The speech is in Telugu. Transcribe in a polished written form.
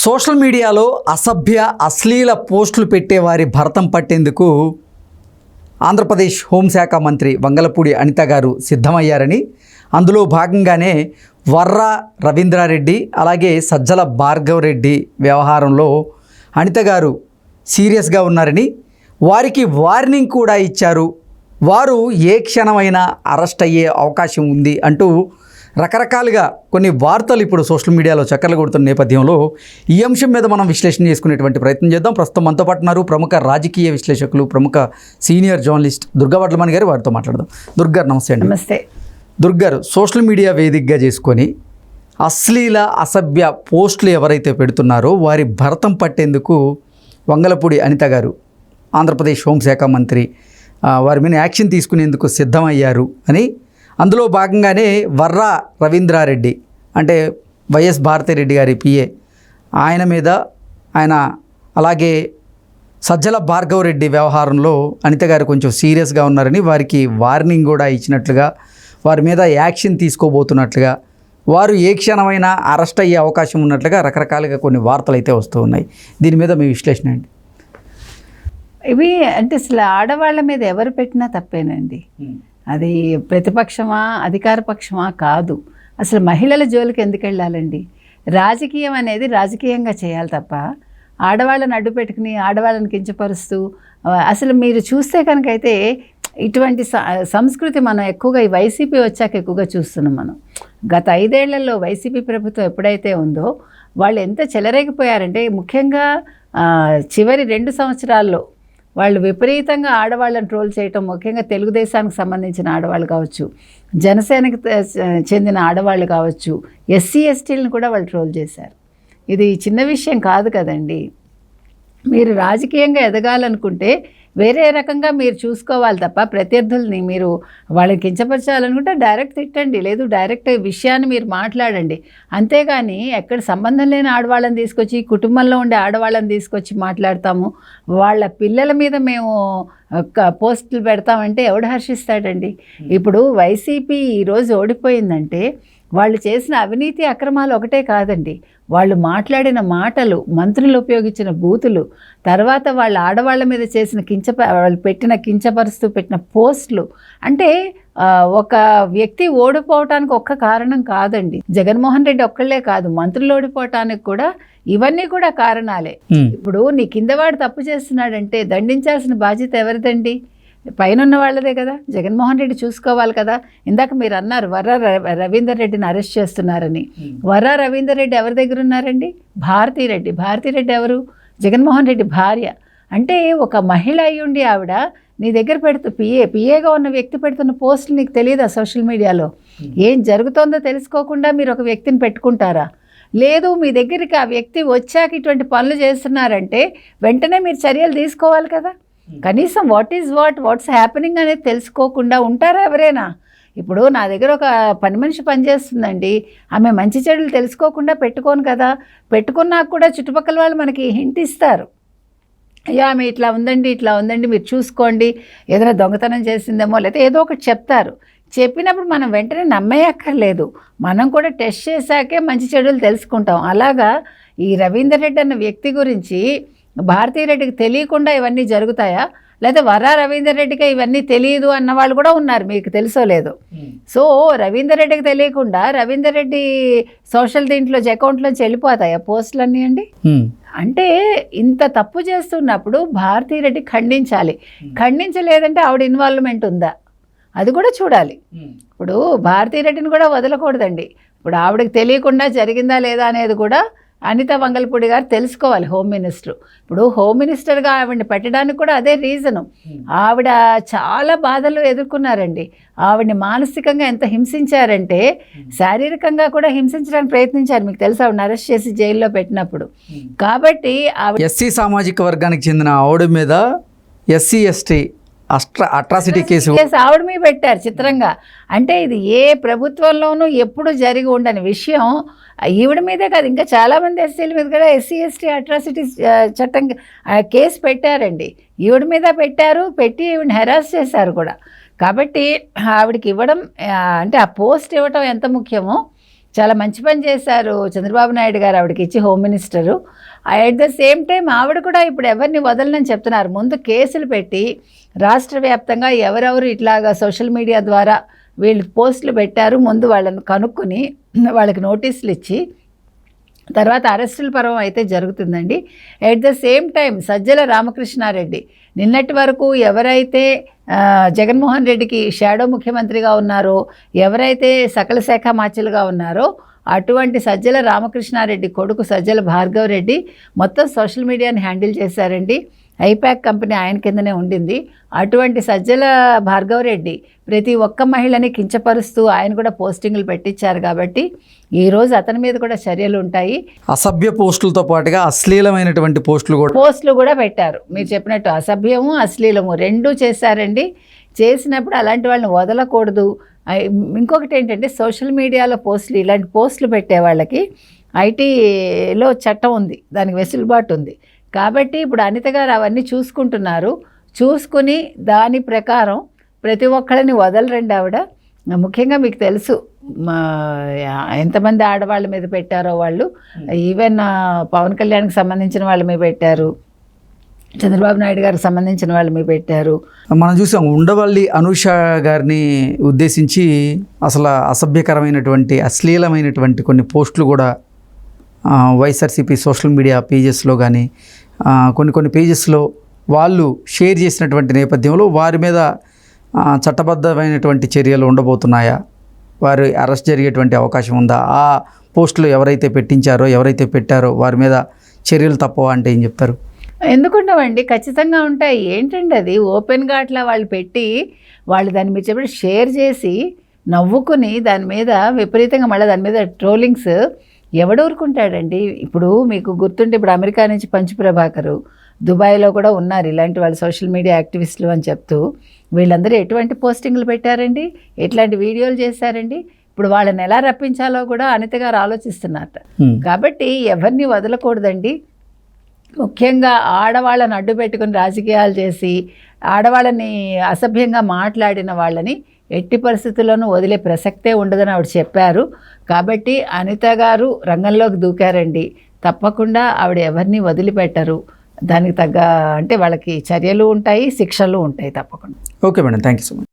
సోషల్ మీడియాలో అసభ్య అశ్లీల పోస్టులు పెట్టేవారి భరతం పట్టేందుకు ఆంధ్రప్రదేశ్ హోంశాఖ మంత్రి వంగలపూడి అనిత గారు సిద్ధమయ్యారని, అందులో భాగంగానే వర్రా రవీంద్రారెడ్డి అలాగే సజ్జల భార్గవరెడ్డి వ్యవహారంలో అనిత గారు సీరియస్గా ఉన్నారని, వారికి వార్నింగ్ కూడా ఇచ్చారు. వారు ఏ క్షణమైనా అరెస్ట్ అయ్యే అవకాశం ఉంది అంటూ రకరకాలుగా కొన్ని వార్తలు ఇప్పుడు సోషల్ మీడియాలో చక్కర్లు కొడుతున్న నేపథ్యంలో ఈ అంశం మీద మనం విశ్లేషణ చేసుకునేటువంటి ప్రయత్నం చేద్దాం. ప్రస్తుతం మనతో పాటు ఉన్నారు ప్రముఖ రాజకీయ విశ్లేషకులు, ప్రముఖ సీనియర్ జర్నలిస్ట్ దుర్గా వడ్లమణి గారు. వారితో మాట్లాడదాం. దుర్గా నమస్తే అండి. నమస్తే. దుర్గారు, సోషల్ మీడియా వేదికగా చేసుకొని అశ్లీల అసభ్య పోస్టులు ఎవరైతే పెడుతున్నారో వారి భరతం పట్టేందుకు వంగలపూడి అనిత గారు, ఆంధ్రప్రదేశ్ హోంశాఖ మంత్రి, వారి మీద యాక్షన్ తీసుకునేందుకు సిద్ధమయ్యారు అని, అందులో భాగంగానే వర్రా రవీంద్రారెడ్డి అంటే వైఎస్ భారతిరెడ్డి గారి పిఏ, ఆయన మీద అలాగే సజ్జల భార్గవరెడ్డి వ్యవహారంలో అనిత గారు కొంచెం సీరియస్గా ఉన్నారని, వారికి వార్నింగ్ కూడా ఇచ్చినట్లుగా, వారి మీద యాక్షన్ తీసుకోబోతున్నట్లుగా, వారు ఏ క్షణమైనా అరెస్ట్ అయ్యే అవకాశం ఉన్నట్లుగా రకరకాలుగా కొన్ని వార్తలు అయితే వస్తూ ఉన్నాయి. దీని మీద మీ విశ్లేషణ ఏంటి? ఇవి అంటే అసలు ఆడవాళ్ళ మీద ఎవరు పెట్టినా తప్పేనండి. అది ప్రతిపక్షమా అధికార పక్షమా కాదు. అసలు మహిళల జోలికి ఎందుకు వెళ్ళాలండి? రాజకీయం అనేది రాజకీయంగా చేయాలి తప్ప ఆడవాళ్ళని అడ్డు పెట్టుకుని ఆడవాళ్ళని కించపరుస్తూ, అసలు మీరు చూస్తే కనుకైతే ఇటువంటి సంస్కృతి మనం ఎక్కువగా ఈ వైసీపీ వచ్చాక ఎక్కువగా చూస్తున్నాం. మనం గత 5 ఏళ్లలో వైసీపీ ప్రభుత్వం ఎప్పుడైతే ఉందో వాళ్ళు ఎంత చెలరేగిపోయారంటే, ముఖ్యంగా చివరి 2 సంవత్సరాల్లో వాళ్ళు విపరీతంగా ఆడవాళ్ళని ట్రోల్ చేయటం, ముఖ్యంగా తెలుగుదేశానికి సంబంధించిన ఆడవాళ్ళు కావచ్చు, జనసేనకి చెందిన ఆడవాళ్ళు కావచ్చు, ఎస్సీ ఎస్టీలను కూడా వాళ్ళు ట్రోల్ చేశారు. ఇది చిన్న విషయం కాదు కదండి. మీరు రాజకీయంగా ఎదగాలనుకుంటే వేరే రకంగా మీరు చూసుకోవాలి తప్ప ప్రత్యర్థుల్ని మీరు వాళ్ళని కించపరచాలనుకుంటే డైరెక్ట్ తిట్టండి, లేదు డైరెక్ట్ విషయాన్ని మీరు మాట్లాడండి. అంతేగాని ఎక్కడ సంబంధం లేని ఆడవాళ్ళని తీసుకొచ్చి, కుటుంబంలో ఉండే ఆడవాళ్ళని తీసుకొచ్చి మాట్లాడతాము, వాళ్ళ పిల్లల మీద మేము పోస్టులు పెడతామంటే ఎవడు హర్షిస్తాడండి? ఇప్పుడు వైసీపీ ఈరోజు ఓడిపోయిందంటే వాళ్ళు చేసిన అవినీతి అక్రమాలు ఒకటే కాదండి, వాళ్ళు మాట్లాడిన మాటలు, మంత్రులు ఉపయోగించిన బూతులు, తర్వాత వాళ్ళ ఆడవాళ్ళ మీద చేసిన వాళ్ళు కించపరుస్తూ పెట్టిన పోస్టులు. అంటే ఒక వ్యక్తి ఓడిపోవటానికి ఒక్క కారణం కాదండి. జగన్మోహన్ రెడ్డి ఒక్కళ్ళే కాదు, మంత్రులు ఓడిపోవటానికి కూడా ఇవన్నీ కూడా కారణాలే. ఇప్పుడు నీ కిందవాడు తప్పు చేస్తున్నాడంటే దండించాల్సిన బాధ్యత ఎవరిదండి? పైన ఉన్న వాళ్ళదే కదా. జగన్మోహన్ రెడ్డి చూసుకోవాలి కదా. ఇందాక మీరు అన్నారు వర్రా రవీందర్ రెడ్డిని అరెస్ట్ చేస్తున్నారని. వర్రా రవీందర్ రెడ్డి ఎవరి దగ్గర ఉన్నారండి? భారతిరెడ్డి ఎవరు? జగన్మోహన్ రెడ్డి భార్య. అంటే ఒక మహిళ అయ్యుండి ఆవిడ నీ దగ్గర పిఏగా ఉన్న వ్యక్తి పెడుతున్న పోస్టులు నీకు తెలియదా? సోషల్ మీడియాలో ఏం జరుగుతోందో తెలుసుకోకుండా మీరు ఒక వ్యక్తిని పెట్టుకుంటారా? లేదు, మీ దగ్గరికి ఆ వ్యక్తి వచ్చాక ఇటువంటి పనులు చేస్తున్నారంటే వెంటనే మీరు చర్యలు తీసుకోవాలి కదా. కనీసం వాట్స్ హ్యాపెనింగ్ అనేది తెలుసుకోకుండా ఉంటారా ఎవరైనా? ఇప్పుడు నా దగ్గర ఒక పని మనిషి పనిచేస్తుందండి, ఆమె మంచి చెడులు తెలుసుకోకుండా పెట్టుకోను కదా. పెట్టుకున్నాక కూడా చుట్టుపక్కల వాళ్ళు మనకి హింట్ ఇస్తారు, అయ్యా ఆమె ఇట్లా ఉందండి మీరు చూసుకోండి, ఏదైనా దొంగతనం చేసిందేమో, లేదా ఏదో ఒకటి చెప్తారు. చెప్పినప్పుడు మనం వెంటనే నమ్మేయక్కర్లేదు, మనం కూడా టెస్ట్ చేశాకే మంచి చెడులు తెలుసుకుంటాం. అలాగా ఈ రవీందర్ రెడ్డి అన్న వ్యక్తి గురించి భారతిరెడ్డికి తెలియకుండా ఇవన్నీ జరుగుతాయా? లేదా వర్రా రవీందర్ రెడ్డికి ఇవన్నీ తెలియదు అన్న వాళ్ళు కూడా ఉన్నారు, మీకు తెలుసో లేదో. సో రవీందర్ రెడ్డికి తెలియకుండా రవీందర్ రెడ్డి సోషల్ అకౌంట్లోంచి వెళ్ళిపోతాయా పోస్టులన్నీ అండి? అంటే ఇంత తప్పు చేస్తున్నప్పుడు భారతిరెడ్డి ఖండించలేదంటే ఆవిడ ఇన్వాల్వ్మెంట్ ఉందా అది కూడా చూడాలి. ఇప్పుడు భారతిరెడ్డిని కూడా వదలకూడదండి. ఇప్పుడు ఆవిడకి తెలియకుండా జరిగిందా లేదా అనేది కూడా అనిత వంగలపూడి గారు తెలుసుకోవాలి, హోమ్ మినిస్టర్. ఇప్పుడు హోమ్ మినిస్టర్గా ఆవిడని పెట్టడానికి కూడా అదే రీజను. ఆవిడ చాలా బాధలు ఎదుర్కొన్నారండి. ఆవిడని మానసికంగా ఎంత హింసించారంటే శారీరకంగా కూడా హింసించడానికి ప్రయత్నించారు. మీకు తెలుసు, ఆవిడని అరెస్ట్ చేసి జైల్లో పెట్టినప్పుడు. కాబట్టి ఆవిడ ఎస్సీ సామాజిక వర్గానికి చెందిన ఆవిడ మీద ఎస్సీ ఎస్టీ అట్రాసిటీ కేసు ఆవిడ మీద పెట్టారు చిత్రంగా. అంటే ఇది ఏ ప్రభుత్వంలోనూ ఎప్పుడు జరిగి ఉండని విషయం. ఈవిడ మీదే కాదు, ఇంకా చాలామంది ఎస్సీల మీద కూడా ఎస్సీ ఎస్టీ అట్రాసిటీ చట్టం కేసు పెట్టారండి. ఈవిడ మీద పెట్టి ఈవిడని హెరాస్ చేశారు కూడా. కాబట్టి ఆవిడకి ఇవ్వడం అంటే ఆ పోస్ట్ ఇవ్వటం ఎంత ముఖ్యమో చాలా మంచి పని చేశారు చంద్రబాబు నాయుడు గారు ఆవిడకి ఇచ్చి home minister. At the same time ఆవిడ కూడా ఇప్పుడు ఎవరిని వదలనని చెప్తున్నారు. ముందు కేసులు పెట్టి రాష్ట్ర వ్యాప్తంగా ఎవరెవరు ఇట్లాగా సోషల్ మీడియా ద్వారా వీళ్ళు పోస్టులు పెట్టారు, ముందు వాళ్ళని కనుక్కొని వాళ్ళకి నోటీసులు ఇచ్చి తర్వాత అరెస్టుల పర్వం అయితే జరుగుతుందండి. At the same time Sajjala Ramakrishna Reddy నిన్నటి వరకు ఎవరైతే జగన్మోహన్ రెడ్డికి షాడో ముఖ్యమంత్రిగా ఉన్నారో, ఎవరైతే సకల శాఖ మార్చులుగా ఉన్నారో అటువంటి సజ్జల రామకృష్ణారెడ్డి కొడుకు సజ్జల భార్గవ్ రెడ్డి మొత్తం సోషల్ మీడియాని హ్యాండిల్ చేశారండి. ఐపాక్ కంపెనీ ఆయన కిందనే ఉండింది. అటువంటి సజ్జల భార్గవ్ రెడ్డి ప్రతి ఒక్క మహిళని కించపరుస్తూ ఆయన కూడా పోస్టింగ్లు పెట్టించారు కాబట్టి ఈరోజు అతని మీద కూడా చర్యలు ఉంటాయి. అసభ్య పోస్టులతో పాటుగా అశ్లీలమైనటువంటి పోస్టులు కూడా పెట్టారు. మీరు చెప్పినట్టు అసభ్యము అశ్లీలము రెండూ చేశారండి. చేసినప్పుడు అలాంటి వాళ్ళని వదలకూడదు. ఇంకొకటి ఏంటంటే సోషల్ మీడియాలో పోస్టులు, ఇలాంటి పోస్టులు పెట్టే వాళ్ళకి ఐటీలో చట్టం ఉంది, దానికి వెసులుబాటు ఉంది. కాబట్టి ఇప్పుడు అనిత గారు అవన్నీ చూసుకుంటున్నారు. చూసుకుని దాని ప్రకారం ప్రతి ఒక్కళ్ళని వదలరండి ఆవిడ. ముఖ్యంగా మీకు తెలుసు ఎంతమంది ఆడవాళ్ళ మీద పెట్టారో వాళ్ళు. ఈవెన్ పవన్ కళ్యాణ్కి సంబంధించిన వాళ్ళ మీద పెట్టారు, చంద్రబాబు నాయుడు గారికి సంబంధించిన వాళ్ళ మీద పెట్టారు. మనం చూసాం ఉండవల్లి అనూష గారిని ఉద్దేశించి అసలు అసభ్యకరమైనటువంటి అశ్లీలమైనటువంటి కొన్ని పోస్టులు కూడా వైఎస్ఆర్సీపీ సోషల్ మీడియా పేజెస్లో కానీ కొన్ని పేజెస్లో వాళ్ళు షేర్ చేసినటువంటి నేపథ్యంలో వారి మీద చట్టబద్ధమైనటువంటి చర్యలు ఉండబోతున్నాయా, వారు అరెస్ట్ జరిగేటువంటి అవకాశం ఉందా, ఆ పోస్టులు ఎవరైతే పెట్టించారో ఎవరైతే పెట్టారో వారి మీద చర్యలు తప్పవా అంటే ఏం చెప్తారు? ఎందుకుండవండి, ఖచ్చితంగా ఉంటాయి. ఏంటండి అది ఓపెన్గా అట్లా వాళ్ళు పెట్టి వాళ్ళు దాని మీద చెప్పి షేర్ చేసి నవ్వుకుని దాని మీద విపరీతంగా మళ్ళీ దాని మీద ట్రోలింగ్స్ ఎవడూరుకుంటాడండి. ఇప్పుడు మీకు గుర్తుంటే ఇప్పుడు అమెరికా నుంచి పంచు ప్రభాకరు, దుబాయ్లో కూడా ఉన్నారు ఇలాంటి వాళ్ళు సోషల్ మీడియా యాక్టివిస్టులు అని చెప్తూ. వీళ్ళందరూ ఎటువంటి పోస్టింగ్లు పెట్టారండి, ఎట్లాంటి వీడియోలు చేశారండి. ఇప్పుడు వాళ్ళని ఎలా రప్పించాలో కూడా అనిత గారు ఆలోచిస్తున్నారట. కాబట్టి ఎవరిని వదలకూడదండి. ముఖ్యంగా ఆడవాళ్ళని అడ్డు పెట్టుకుని రాజకీయాలు చేసి ఆడవాళ్ళని అసభ్యంగా మాట్లాడిన వాళ్ళని ఎట్టి పరిస్థితుల్లోనూ వదిలే ప్రసక్తే ఉండదని ఆవిడ చెప్పారు. కాబట్టి అనిత గారు రంగంలోకి దూకారండి. తప్పకుండా ఆవిడ ఎవరిని వదిలిపెట్టరు. దానికి తగ్గ అంటే వాళ్ళకి చర్యలు ఉంటాయి, శిక్షలు ఉంటాయి తప్పకుండా. Okay madam, thank you so much.